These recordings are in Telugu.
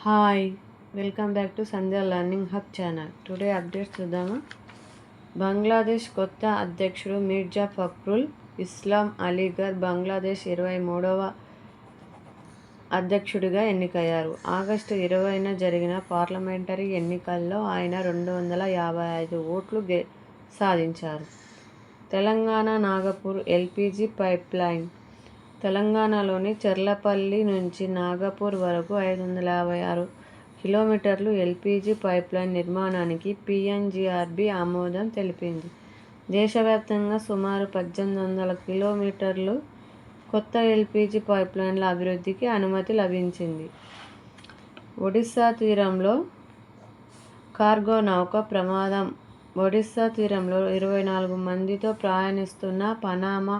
Hi welcome back to Sandhya learning hub channel. Today updates చూద్దామా. బంగ్లాదేశ్ కొత్త అధ్యక్షుడు మీర్జా ఫక్రుల్ ఇస్లాం అలీగర్ బంగ్లాదేశ్ 23వ అధ్యక్షుడిగా ఎన్నికయ్యారు. ఆగస్టు 20న జరిగిన పార్లమెంటరీ ఎన్నికల్లో ఆయన 255 ఓట్లు సాధించారు. Telangana Nagpur LPG pipeline. తెలంగాణలోని చెర్లపల్లి నుంచి నాగపూర్ వరకు 556 కిలోమీటర్లు ఎల్పీజీ పైప్లైన్ నిర్మాణానికి పీఎన్జీఆర్బీ ఆమోదం తెలిపింది. దేశవ్యాప్తంగా సుమారు 1800 కిలోమీటర్లు కొత్త ఎల్పీజీ పైప్లైన్ల అభివృద్ధికి అనుమతి లభించింది. ఒడిశా తీరంలో కార్గో నౌక ప్రమాదం. ఒడిశా తీరంలో 24 మందితో ప్రయాణిస్తున్న పనామా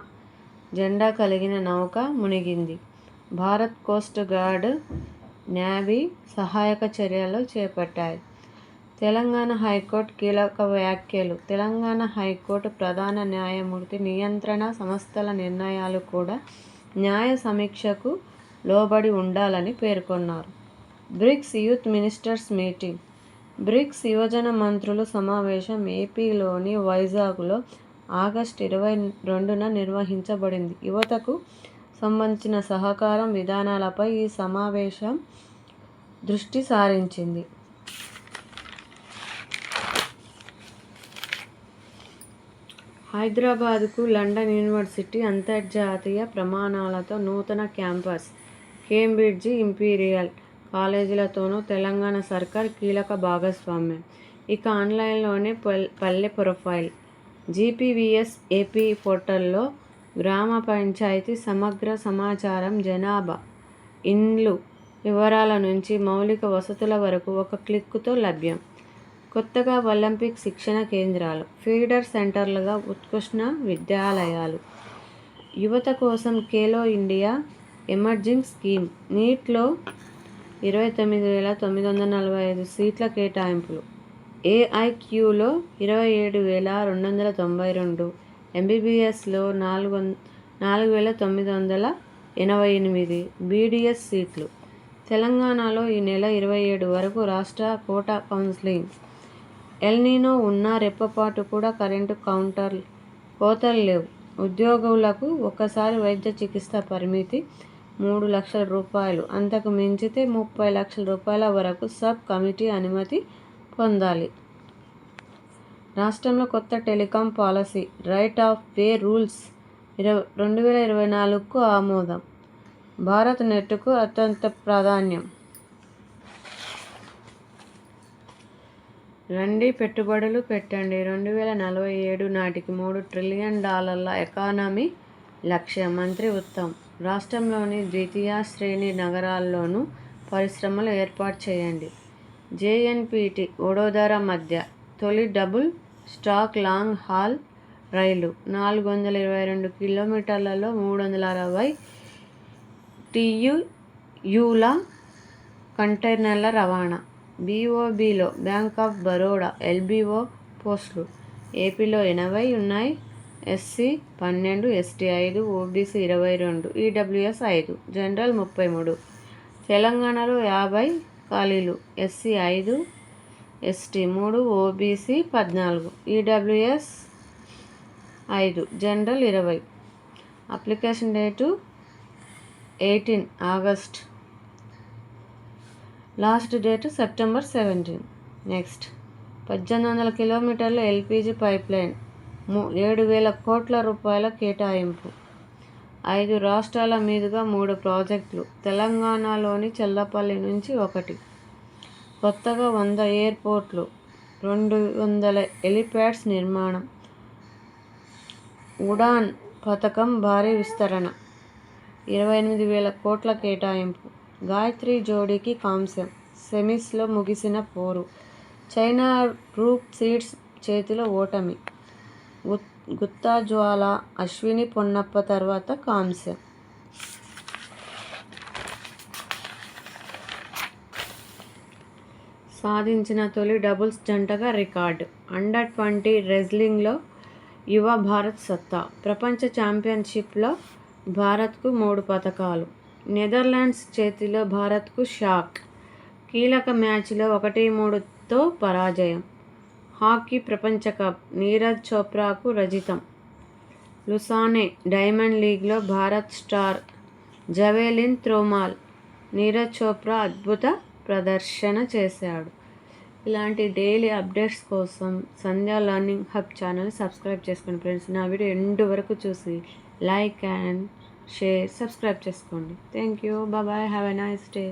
జెండా కలిగిన నౌక మునిగింది. భారత్ కోస్ట్ గార్డ్, నేవీ సహాయక చర్యలు చేపట్టాయి. తెలంగాణ హైకోర్టు కీలక వ్యాఖ్యలు. తెలంగాణ హైకోర్టు ప్రధాన న్యాయమూర్తి నియంత్రణ సంస్థల నిర్ణయాలు కూడా న్యాయ సమీక్షకు లోబడి ఉండాలని పేర్కొన్నారు. BRICS youth ministers meeting. BRICS యువజన మంత్రుల సమావేశం ఏపీలోని వైజాగ్లో ఆగస్టు 22న నిర్వహించబడింది. యువతకు సంబంధించిన సహకారం విధానాలపై ఈ సమావేశం దృష్టి సారించింది. హైదరాబాద్కు లండన్ యూనివర్సిటీ అంతర్జాతీయ ప్రమాణాలతో నూతన క్యాంపస్. కేంబ్రిడ్జి, ఇంపీరియల్ కాలేజీలతోనూ తెలంగాణ సర్కార్ కీలక భాగస్వామ్యం. ఇక ఆన్లైన్లోనే పల్లె ప్రొఫైల్. జీపీవీఎస్ ఏపీ పోర్టల్లో గ్రామ పంచాయతీ సమగ్ర సమాచారం, జనాభా, ఇండ్లు వివరాల నుంచి మౌలిక వసతుల వరకు ఒక క్లిక్కుతో లభ్యం. కొత్తగా ఒలింపిక్ శిక్షణ కేంద్రాలు, ఫీడర్ సెంటర్లుగా ఉత్కృష్ట విద్యాలయాలు. యువత కోసం ఖేలో ఇండియా ఎమర్జింగ్ స్కీమ్. నీట్లో 29,945 సీట్ల కేటాయింపులు. ఏఐక్యూలో 27,292, ఎంబీబీఎస్లో 4,988 బీడీఎస్ సీట్లు. తెలంగాణలో ఈ నెల 27 వరకు రాష్ట్ర కోటా కౌన్సిలింగ్. ఎల్నినో ఉన్నా రెప్పపాటు కూడా కరెంటు కోతలు లేవు. ఉద్యోగులకు ఒక్కసారి వైద్య చికిత్స పరిమితి 3 లక్షల రూపాయలు, అంతకు మించితే 30 లక్షల రూపాయల వరకు సబ్ కమిటీ అనుమతి పొందాలి. రాష్ట్రంలో కొత్త telecom policy, right of way rules 2024కు ఆమోదం. భారత్ నెట్కు అత్యంత ప్రాధాన్యం. రండి పెట్టుబడులు పెట్టండి. 2047 నాటికి $3 ట్రిలియన్ ఎకానమీ లక్ష్యం. మంత్రి ఉత్తమ్. రాష్ట్రంలోని ద్వితీయ శ్రేణి నగరాల్లోనూ పరిశ్రమలు ఏర్పాటు చేయండి. జేఎన్పీటీ వడోదర మధ్య తొలి డబుల్ స్టాక్ లాంగ్ హాల్ రైలు. 422 కిలోమీటర్లలో 360 టీయూల కంటైనర్ల రవాణా. బీఓబీలో బ్యాంక్ ఆఫ్ బరోడా ఎల్బీఓ పోస్టులు. ఏపీలో 80 ఉన్నాయి. SC 12, ST 5, OBC 22, EWS 5, general 33. తెలంగాణలో 50 ఖాళీలు. SC 5, ST 3, OBC 14, EWS 5, general 20. Application date 18 August. Last date September 17. Next 1800 కిలోమీటర్ల ఎల్పీజీ పైప్లైన్ 7,000 కోట్ల రూపాయల కేటాయింపు. 5 రాష్ట్రాల మీదుగా 3 ప్రాజెక్టులు. తెలంగాణలోని చెర్లపల్లి నుంచి 1. కొత్తగా 100 ఎయిర్పోర్ట్లు, 200 హెలీప్యాడ్స్ నిర్మాణం. ఉడాన్ పథకం భారీ విస్తరణ. 28,000 కోట్ల కేటాయింపు. గాయత్రి జోడీకి కాంస్యం. సెమీస్లో ముగిసిన పోరు. చైనా గ్రూప్ సీడ్స్ చేతిలో ఓటమి. గుత్తాజ్వాల, అశ్విని పొన్నప్ప తర్వాత కాంస్యం. సాధించిన తొలి డబుల్స్ జంటగా రికార్డు. అండర్-20 రెజ్లింగ్లో యువ భారత్ సత్తా. ప్రపంచ ఛాంపియన్షిప్లో భారత్కు 3 పతకాలు. నెదర్లాండ్స్ చేతిలో భారత్కు షాక్. కీలక మ్యాచ్లో 1-3తో పరాజయం. హాకీ ప్రపంచ కప్ నీరజ్ చోప్రాకు రజితం. లుసానే డైమండ్ లీగ్లో భారత్ స్టార్ జవెలిన్ త్రోమాల్ నీరజ్ చోప్రా అద్భుత ప్రదర్శన చేశాడు. ఇలాంటి డైలీ అప్డేట్స్ కోసం Sandhya learning hub channel subscribe చేసుకోండి ఫ్రెండ్స్. నా వీడియో ఎండ్ వరకు చూసి లైక్ అండ్ షేర్ సబ్స్క్రైబ్ చేసుకోండి. Thank you. Bye. Have a nice day.